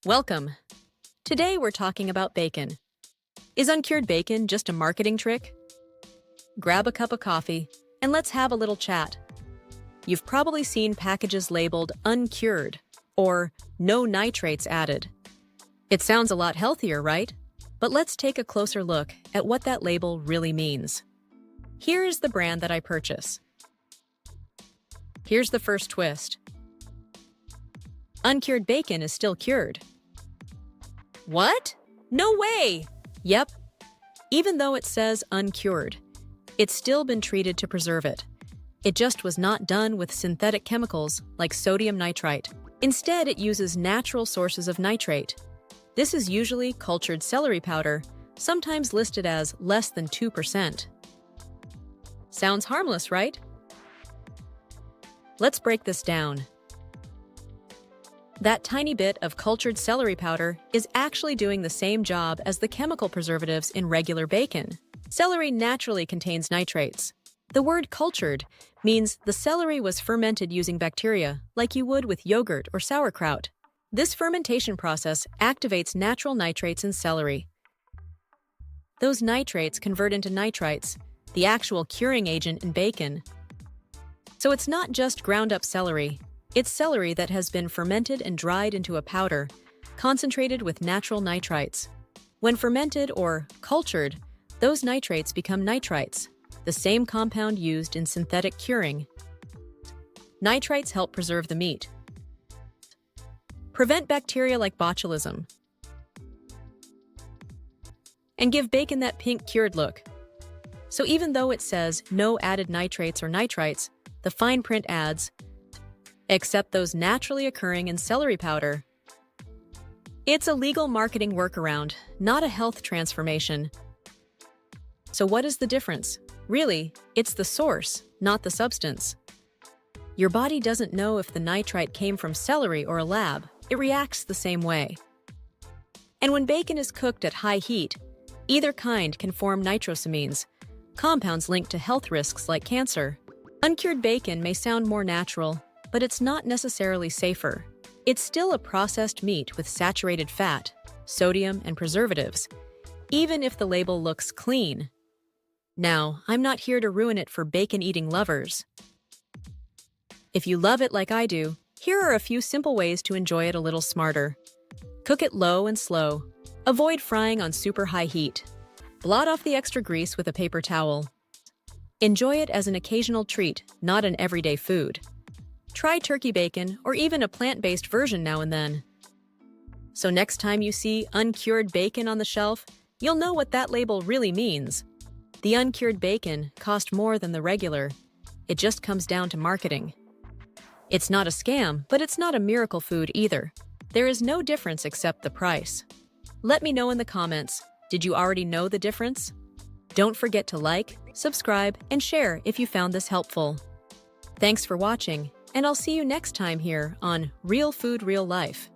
Welcome. Today we're talking about bacon. Is uncured bacon just a marketing trick? Grab a cup of coffee and let's have a little chat. You've probably seen packages labeled uncured or no nitrates added. It sounds a lot healthier, right? But let's take a closer look at what that label really means. Here is the brand that I purchase. Here's the first twist. Uncured bacon is still cured. What? No way! Yep. Even though it says uncured, it's still been treated to preserve it. It just was not done with synthetic chemicals like sodium nitrite. Instead, it uses natural sources of nitrate. This is usually cultured celery powder, sometimes listed as less than 2%. Sounds harmless, right? Let's break this down. That tiny bit of cultured celery powder is actually doing the same job as the chemical preservatives in regular bacon. Celery naturally contains nitrates. The word cultured means the celery was fermented using bacteria, like you would with yogurt or sauerkraut. This fermentation process activates natural nitrates in celery. Those nitrates convert into nitrites, the actual curing agent in bacon. So it's not just ground-up celery. It's celery that has been fermented and dried into a powder, concentrated with natural nitrites. When fermented or cultured, those nitrates become nitrites, the same compound used in synthetic curing. Nitrites help preserve the meat, prevent bacteria like botulism, and give bacon that pink cured look. So even though it says no added nitrates or nitrites, the fine print adds, except those naturally occurring in celery powder. It's a legal marketing workaround, not a health transformation. So what is the difference? Really, it's the source, not the substance. Your body doesn't know if the nitrite came from celery or a lab. It reacts the same way. And when bacon is cooked at high heat, either kind can form nitrosamines, compounds linked to health risks like cancer. Uncured bacon may sound more natural, but it's not necessarily safer. It's still a processed meat with saturated fat, sodium, and preservatives, even if the label looks clean. Now, I'm not here to ruin it for bacon-eating lovers. If you love it like I do, here are a few simple ways to enjoy it a little smarter. Cook it low and slow. Avoid frying on super high heat. Blot off the extra grease with a paper towel. Enjoy it as an occasional treat, not an everyday food. Try turkey bacon or even a plant-based version now and then. So next time you see uncured bacon on the shelf, you'll know what that label really means. The uncured bacon cost more than the regular. It just comes down to marketing. It's not a scam, but it's not a miracle food either. There is no difference except the price. Let me know in the comments, did you already know the difference? Don't forget to like, subscribe, and share if you found this helpful. Thanks for watching, and I'll see you next time here on Real Food, Real Life.